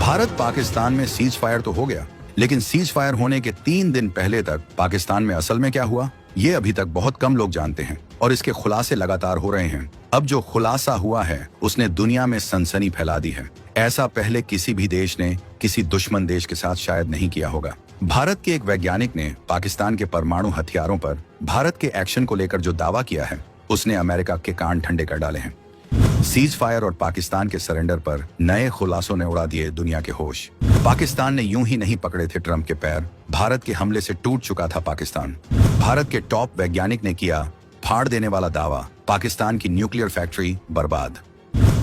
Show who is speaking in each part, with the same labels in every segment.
Speaker 1: भारत पाकिस्तान में cease fire तो हो गया, लेकिन सीज फायर होने के 3 दिन पहले तक पाकिस्तान में असल में क्या हुआ, ये अभी तक बहुत कम लोग जानते हैं और इसके खुलासे लगातार हो रहे हैं। अब जो खुलासा हुआ है उसने दुनिया में सनसनी फैला दी है। ऐसा पहले किसी भी देश ने किसी दुश्मन देश के साथ शायद नहीं किया होगा। भारत के एक वैज्ञानिक ने पाकिस्तान के परमाणु हथियारों पर भारत के एक्शन को लेकर जो दावा किया है उसने अमेरिका के कान ठंडे कर डाले हैं। सीज फायर और पाकिस्तान के सरेंडर पर नए खुलासों ने उड़ा दिए दुनिया के होश। पाकिस्तान ने यूं ही नहीं पकड़े थे ट्रंप के पैर, भारत के हमले से टूट चुका था पाकिस्तान। भारत के टॉप वैज्ञानिक ने किया फाड़ देने वाला दावा, पाकिस्तान की न्यूक्लियर फैक्ट्री बर्बाद।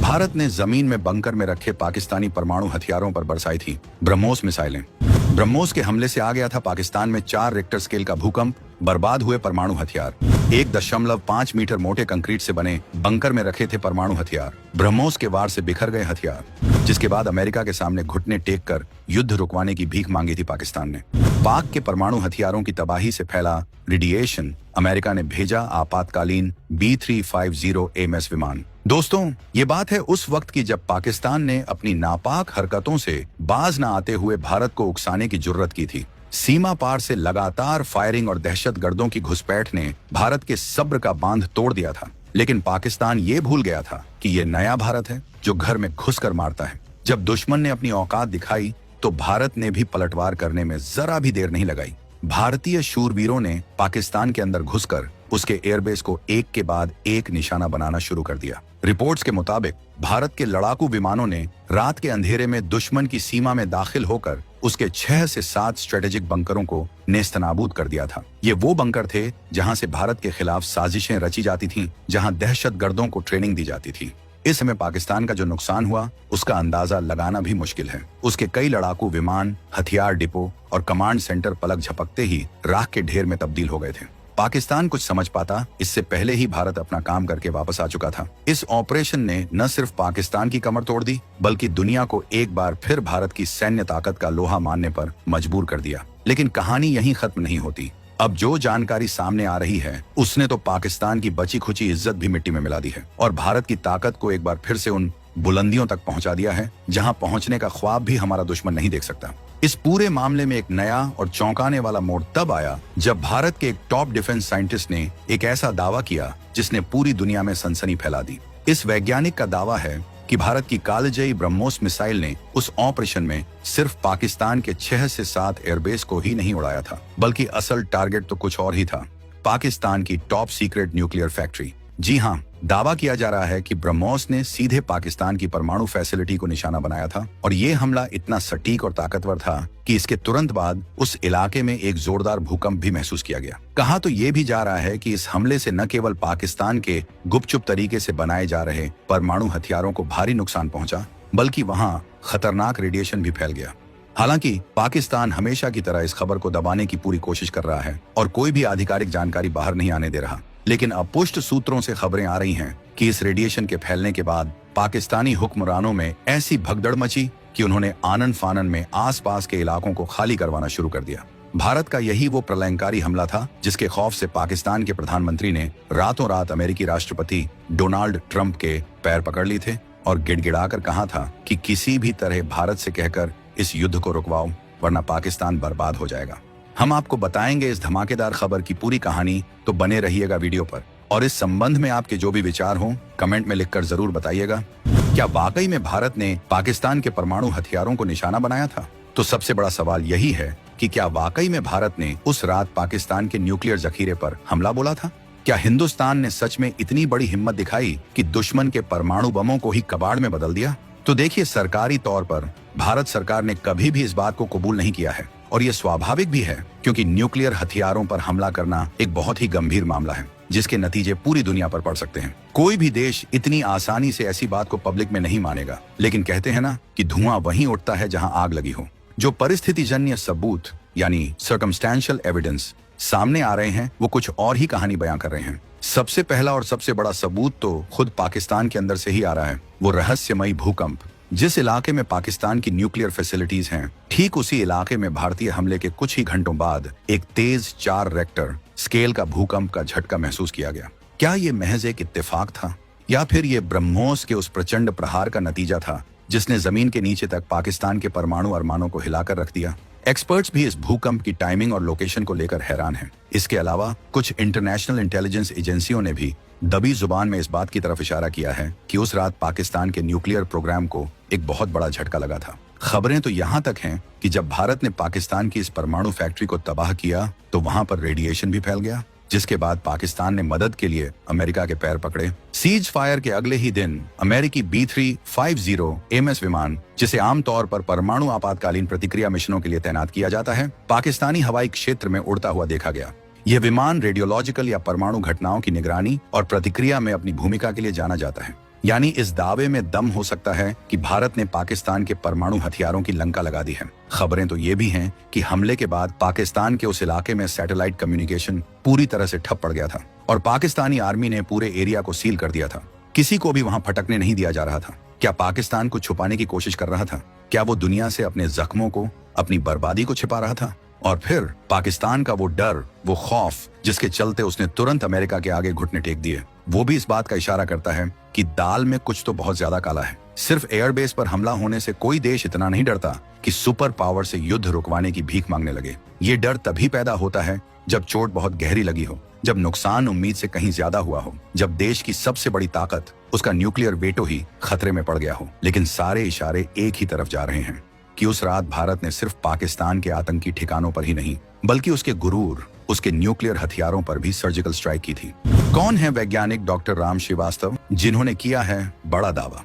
Speaker 1: भारत ने जमीन में बंकर में रखे पाकिस्तानी परमाणु हथियारों पर बरसाई थी ब्रह्मोस मिसाइलें। ब्रह्मोस के हमले से आ गया था पाकिस्तान में 4 रिक्टर स्केल का भूकंप, बर्बाद हुए परमाणु हथियार। 1.5 मीटर मोटे कंक्रीट से बने बंकर में रखे थे परमाणु हथियार। ब्रह्मोस के वार से बिखर गए हथियार, जिसके बाद अमेरिका के सामने घुटने टेक कर युद्ध रुकवाने की भीख मांगी थी पाकिस्तान ने। पाक के परमाणु हथियारों की तबाही से फैला रेडिएशन, अमेरिका ने भेजा आपातकालीन B-350 AMS विमान। दोस्तों, ये बात है उस वक्त की जब पाकिस्तान ने अपनी नापाक हरकतों से बाज न आते हुए भारत को उकसाने की जुर्रत की थी। सीमा पार से लगातार फायरिंग और दहशतगर्दों की घुसपैठ ने भारत के सब्र का बांध तोड़ दिया था। लेकिन पाकिस्तान ये भूल गया था कि ये नया भारत है जो घर में घुसकर मारता है। जब दुश्मन ने अपनी औकात दिखाई तो भारत ने भी पलटवार करने में जरा भी देर नहीं लगाई। भारतीय शूरवीरों ने पाकिस्तान के अंदर घुसकर उसके एयरबेस को एक के बाद एक निशाना बनाना शुरू कर दिया। रिपोर्ट्स के मुताबिक भारत के लड़ाकू विमानों ने रात के अंधेरे में दुश्मन की सीमा में दाखिल होकर उसके 6 से 7 स्ट्रेटेजिक बंकरों को नेस्तनाबूद कर दिया था। ये वो बंकर थे जहां से भारत के खिलाफ साजिशें रची जाती थीं, जहां दहशतगर्दों को ट्रेनिंग दी जाती थी। इस समय पाकिस्तान का जो नुकसान हुआ उसका अंदाजा लगाना भी मुश्किल है। उसके कई लड़ाकू विमान, हथियार डिपो और कमांड सेंटर पलक झपकते ही राख के ढेर में तब्दील हो गए थे। पाकिस्तान कुछ समझ पाता इससे पहले ही भारत अपना काम करके वापस आ चुका था। इस ऑपरेशन ने न सिर्फ पाकिस्तान की कमर तोड़ दी, बल्कि दुनिया को एक बार फिर भारत की सैन्य ताकत का लोहा मानने पर मजबूर कर दिया। लेकिन कहानी यहीं खत्म नहीं होती। अब जो जानकारी सामने आ रही है उसने तो पाकिस्तान की बची खुची इज्जत भी मिट्टी में मिला दी है और भारत की ताकत को एक बार फिर से उन बुलंदियों तक पहुंचा दिया है जहां पहुंचने का ख्वाब भी हमारा दुश्मन नहीं देख सकता। इस पूरे मामले में एक नया और चौंकाने वाला मोड़ तब आया जब भारत के एक टॉप डिफेंस साइंटिस्ट ने एक ऐसा दावा किया जिसने पूरी दुनिया में सनसनी फैला दी। इस वैज्ञानिक का दावा है कि भारत की कालजयी ब्रह्मोस मिसाइल ने उस ऑपरेशन में सिर्फ पाकिस्तान के 6 से 7 एयरबेस को ही नहीं उड़ाया था, बल्कि असल टारगेट तो कुछ और ही था, पाकिस्तान की टॉप सीक्रेट न्यूक्लियर फैक्ट्री। जी हाँ, दावा किया जा रहा है कि ब्रह्मोस ने सीधे पाकिस्तान की परमाणु फैसिलिटी को निशाना बनाया था और ये हमला इतना सटीक और ताकतवर था कि इसके तुरंत बाद उस इलाके में एक जोरदार भूकंप भी महसूस किया गया। कहा तो ये भी जा रहा है कि इस हमले से न केवल पाकिस्तान के गुपचुप तरीके से बनाए जा रहे परमाणु हथियारों को भारी नुकसान पहुंचा, बल्कि वहां खतरनाक रेडिएशन भी फैल गया। हालांकि पाकिस्तान हमेशा की तरह इस खबर को दबाने की पूरी कोशिश कर रहा है और कोई भी आधिकारिक जानकारी बाहर नहीं आने दे रहा। लेकिन अपुष्ट सूत्रों से खबरें आ रही हैं कि इस रेडिएशन के फैलने के बाद पाकिस्तानी हुक्मरानों में ऐसी भगदड़ मची कि उन्होंने आनन फानन में आसपास के इलाकों को खाली करवाना शुरू कर दिया। भारत का यही वो प्रलयंकारी हमला था जिसके खौफ से पाकिस्तान के प्रधानमंत्री ने रातों रात अमेरिकी राष्ट्रपति डोनाल्ड ट्रंप के पैर पकड़ लिए थे और गिड़गिड़ाकर कहा था कि किसी भी तरह भारत से कहकर इस युद्ध को रुकवाओ, वरना पाकिस्तान बर्बाद हो जाएगा। हम आपको बताएंगे इस धमाकेदार खबर की पूरी कहानी, तो बने रहिएगा वीडियो पर। और इस संबंध में आपके जो भी विचार हों कमेंट में लिखकर जरूर बताइएगा। क्या वाकई में भारत ने पाकिस्तान के परमाणु हथियारों को निशाना बनाया था? तो सबसे बड़ा सवाल यही है कि क्या वाकई में भारत ने उस रात पाकिस्तान के न्यूक्लियर जखीरे पर हमला बोला था? क्या हिंदुस्तान ने सच में इतनी बड़ी हिम्मत दिखाई कि दुश्मन के परमाणु बमों को ही कबाड़ में बदल दिया? तो देखिए, सरकारी तौर पर भारत सरकार ने कभी भी इस बात को कबूल नहीं किया है और ये स्वाभाविक भी है, क्योंकि न्यूक्लियर हथियारों पर हमला करना एक बहुत ही गंभीर मामला है जिसके नतीजे पूरी दुनिया पर पड़ सकते हैं। कोई भी देश इतनी आसानी से ऐसी बात को पब्लिक में नहीं मानेगा, लेकिन कहते हैं ना कि धुआं वहीं उठता है जहां आग लगी हो। जो परिस्थितिजन्य सबूत यानी सर्कमस्टेंशियल एविडेंस सामने आ रहे हैं वो कुछ और ही कहानी बयां कर रहे हैं। सबसे पहला और सबसे बड़ा सबूत तो खुद पाकिस्तान के अंदर से ही आ रहा है, वो रहस्यमयी भूकंप। जिस इलाके में पाकिस्तान की न्यूक्लियर फैसिलिटीज हैं, ठीक उसी इलाके में भारतीय हमले के कुछ ही घंटों बाद एक तेज 4 रेक्टर स्केल का भूकंप का झटका महसूस किया गया। क्या ये महज एक इत्तेफाक था या फिर ये ब्रह्मोस के उस प्रचंड प्रहार का नतीजा था जिसने जमीन के नीचे तक पाकिस्तान के परमाणु अरमानों को हिलाकर रख दिया। एक्सपर्ट्स भी इस भूकंप की टाइमिंग और लोकेशन को लेकर हैरान हैं। इसके अलावा कुछ इंटरनेशनल इंटेलिजेंस एजेंसियों ने भी दबी जुबान में इस बात की तरफ इशारा किया है कि उस रात पाकिस्तान के न्यूक्लियर प्रोग्राम को एक बहुत बड़ा झटका लगा था। खबरें तो यहाँ तक हैं कि जब भारत ने पाकिस्तान की इस परमाणु फैक्ट्री को तबाह किया तो वहां पर रेडिएशन भी फैल गया, जिसके बाद पाकिस्तान ने मदद के लिए अमेरिका के पैर पकड़े। सीज फायर के अगले ही दिन अमेरिकी B350 एमएस विमान, जिसे आमतौर पर परमाणु आपातकालीन प्रतिक्रिया मिशनों के लिए तैनात किया जाता है, पाकिस्तानी हवाई क्षेत्र में उड़ता हुआ देखा गया। यह विमान रेडियोलॉजिकल या परमाणु घटनाओं की निगरानी और प्रतिक्रिया में अपनी भूमिका के लिए जाना जाता है। यानी इस दावे में दम हो सकता है कि भारत ने पाकिस्तान के परमाणु हथियारों की लंका लगा दी है। खबरें तो ये भी हैं कि हमले के बाद पाकिस्तान के उस इलाके में सैटेलाइट कम्युनिकेशन पूरी तरह से ठप पड़ गया था और पाकिस्तानी आर्मी ने पूरे एरिया को सील कर दिया था। किसी को भी वहां फटकने नहीं दिया जा रहा था। क्या पाकिस्तान को छुपाने की कोशिश कर रहा था? क्या वो दुनिया से अपने जख्मों को, अपनी बर्बादी को छिपा रहा था? और फिर पाकिस्तान का वो डर, वो खौफ जिसके चलते उसने तुरंत अमेरिका के आगे घुटने टेक दिए, वो भी इस बात का इशारा करता है कि दाल में कुछ तो बहुत ज्यादा काला है। सिर्फ एयरबेस पर हमला होने से कोई देश इतना नहीं डरता कि सुपर पावर से युद्ध रुकवाने की भीख मांगने लगे। ये डर तभी पैदा होता है जब चोट बहुत गहरी लगी हो, जब नुकसान उम्मीद से कहीं ज्यादा हुआ हो, जब देश की सबसे बड़ी ताकत, उसका न्यूक्लियर वेटो ही खतरे में पड़ गया हो। लेकिन सारे इशारे एक ही तरफ जा रहे हैं कि उस रात भारत ने सिर्फ पाकिस्तान के आतंकी ठिकानों पर ही नहीं, बल्कि उसके गुरूर, उसके न्यूक्लियर हथियारों पर भी सर्जिकल स्ट्राइक की थी। कौन है वैज्ञानिक डॉक्टर राम श्रीवास्तव, जिन्होंने किया है बड़ा दावा?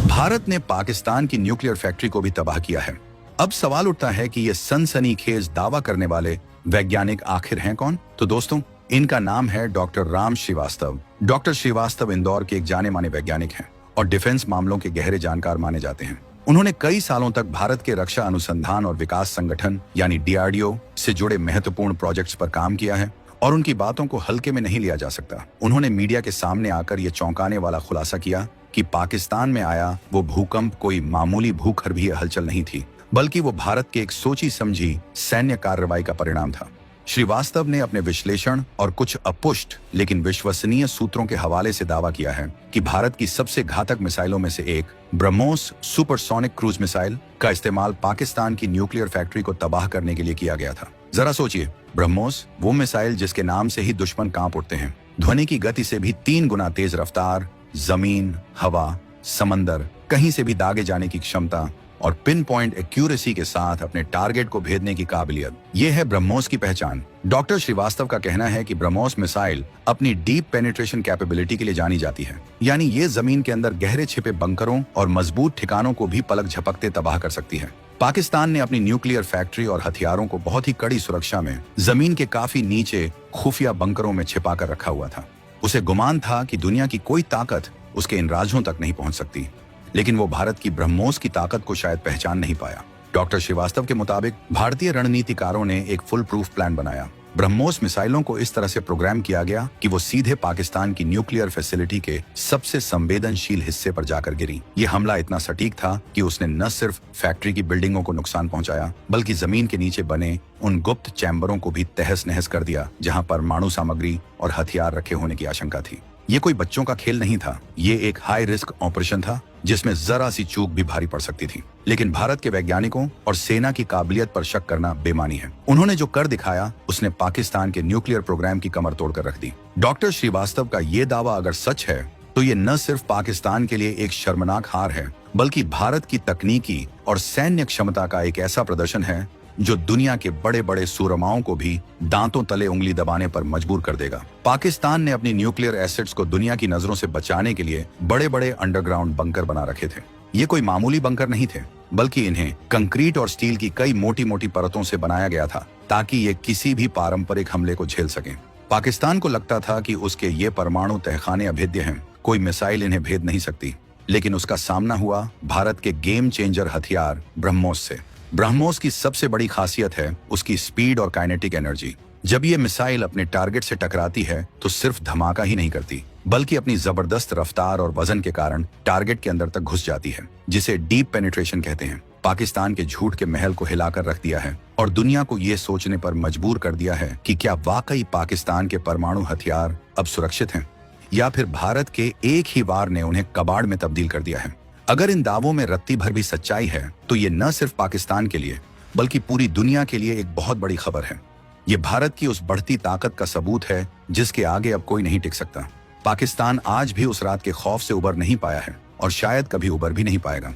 Speaker 1: भारत ने पाकिस्तान की न्यूक्लियर फैक्ट्री को भी तबाह किया है। अब सवाल उठता है कि ये सनसनीखेज दावा करने वाले वैज्ञानिक आखिर हैं कौन? तो दोस्तों, इनका नाम है डॉक्टर राम श्रीवास्तव। डॉक्टर श्रीवास्तव इंदौर के एक जाने माने वैज्ञानिक हैं और डिफेंस मामलों के गहरे जानकार माने जाते हैं। उन्होंने कई सालों तक भारत के रक्षा अनुसंधान और विकास संगठन यानी DRDO से जुड़े महत्वपूर्ण प्रोजेक्ट्स पर काम किया है और उनकी बातों को हल्के में नहीं लिया जा सकता। उन्होंने मीडिया के सामने आकर यह चौंकाने वाला खुलासा किया कि पाकिस्तान में आया वो भूकंप कोई मामूली भूखरबीय हलचल नहीं थी, बल्कि वो भारत के एक सोची समझी सैन्य कार्रवाई का परिणाम था। श्रीवास्तव ने अपने विश्लेषण और कुछ अपुष्ट लेकिन विश्वसनीय सूत्रों के हवाले से दावा किया है कि भारत की सबसे घातक मिसाइलों में से एक ब्रह्मोस सुपरसोनिक क्रूज मिसाइल का इस्तेमाल पाकिस्तान की न्यूक्लियर फैक्ट्री को तबाह करने के लिए किया गया था। जरा सोचिए, ब्रह्मोस, वो मिसाइल जिसके नाम से ही दुश्मन कांप उठते हैं, ध्वनि की गति से भी 3 गुना तेज रफ्तार, जमीन, हवा, समंदर, कहीं से भी दागे जाने की क्षमता और पिन पॉइंट एक्यूरेसी के साथ अपने टारगेट को भेदने की काबिलियत, ये है ब्रह्मोस की पहचान। डॉक्टर श्रीवास्तव का कहना है कि ब्रह्मोस मिसाइल अपनी डीप पेनिट्रेशन कैपेबिलिटी के लिए जानी जाती है, यानी ये जमीन के अंदर गहरे छिपे बंकरों और मजबूत ठिकानों को भी पलक झपकते तबाह कर सकती है। पाकिस्तान ने अपनी न्यूक्लियर फैक्ट्री और हथियारों को बहुत ही कड़ी सुरक्षा में जमीन के काफी नीचे खुफिया बंकरों में छिपा कर रखा हुआ था। उसे गुमान था कि दुनिया की कोई ताकत उसके इन राजों तक नहीं पहुंच सकती, लेकिन वो भारत की ब्रह्मोस की ताकत को शायद पहचान नहीं पाया। डॉक्टर श्रीवास्तव के मुताबिक भारतीय रणनीतिकारों ने एक फुल प्रूफ प्लान बनाया। ब्रह्मोस मिसाइलों को इस तरह से प्रोग्राम किया गया कि वो सीधे पाकिस्तान की न्यूक्लियर फैसिलिटी के सबसे संवेदनशील हिस्से पर जाकर गिरी। ये हमला इतना सटीक था कि उसने न सिर्फ फैक्ट्री की बिल्डिंगों को नुकसान पहुंचाया, बल्कि जमीन के नीचे बने उन गुप्त चैम्बरों को भी तहस नहस कर दिया जहां परमाणु सामग्री और हथियार रखे होने की आशंका थी। ये कोई बच्चों का खेल नहीं था, ये एक हाई रिस्क ऑपरेशन था जिसमें जरा सी चूक भी भारी पड़ सकती थी। लेकिन भारत के वैज्ञानिकों और सेना की काबिलियत पर शक करना बेमानी है। उन्होंने जो कर दिखाया उसने पाकिस्तान के न्यूक्लियर प्रोग्राम की कमर तोड़कर रख दी। डॉक्टर श्रीवास्तव का ये दावा अगर सच है तो ये न सिर्फ पाकिस्तान के लिए एक शर्मनाक हार है, बल्कि भारत की तकनीकी और सैन्य क्षमता का एक ऐसा प्रदर्शन है जो दुनिया के बड़े बड़े सूरमाओं को भी दांतों तले उंगली दबाने पर मजबूर कर देगा। पाकिस्तान ने अपनी न्यूक्लियर एसेट्स को दुनिया की नजरों से बचाने के लिए बड़े बड़े अंडरग्राउंड बंकर बना रखे थे। ये कोई मामूली बंकर नहीं थे, बल्कि इन्हें कंक्रीट और स्टील की कई मोटी मोटी परतों से बनाया गया था ताकि ये किसी भी पारंपरिक हमले को झेल सकें। पाकिस्तान को लगता था कि उसके ये परमाणु तहखाने अभेद्य हैं, कोई मिसाइल इन्हें भेद नहीं सकती। लेकिन उसका सामना हुआ भारत के गेम चेंजर हथियार ब्रह्मोस से। ब्रह्मोस की सबसे बड़ी खासियत है उसकी स्पीड और काइनेटिक एनर्जी। जब ये मिसाइल अपने टारगेट से टकराती है तो सिर्फ धमाका ही नहीं करती, बल्कि अपनी जबरदस्त रफ्तार और वजन के कारण टारगेट के अंदर तक घुस जाती है, जिसे डीप पेनिट्रेशन कहते हैं। पाकिस्तान के झूठ के महल को हिलाकर रख दिया है और दुनिया को ये सोचने पर मजबूर कर दिया है कि क्या वाकई पाकिस्तान के परमाणु हथियार अब सुरक्षित हैं, या फिर भारत के एक ही वार ने उन्हें कबाड़ में तब्दील कर दिया है। अगर इन दावों में रत्ती भर भी सच्चाई है तो ये न सिर्फ पाकिस्तान के लिए बल्कि पूरी दुनिया के लिए एक बहुत बड़ी खबर है। ये भारत की उस बढ़ती ताकत का सबूत है जिसके आगे अब कोई नहीं टिक सकता। पाकिस्तान आज भी उस रात के खौफ से उबर नहीं पाया है और शायद कभी उबर भी नहीं पाएगा।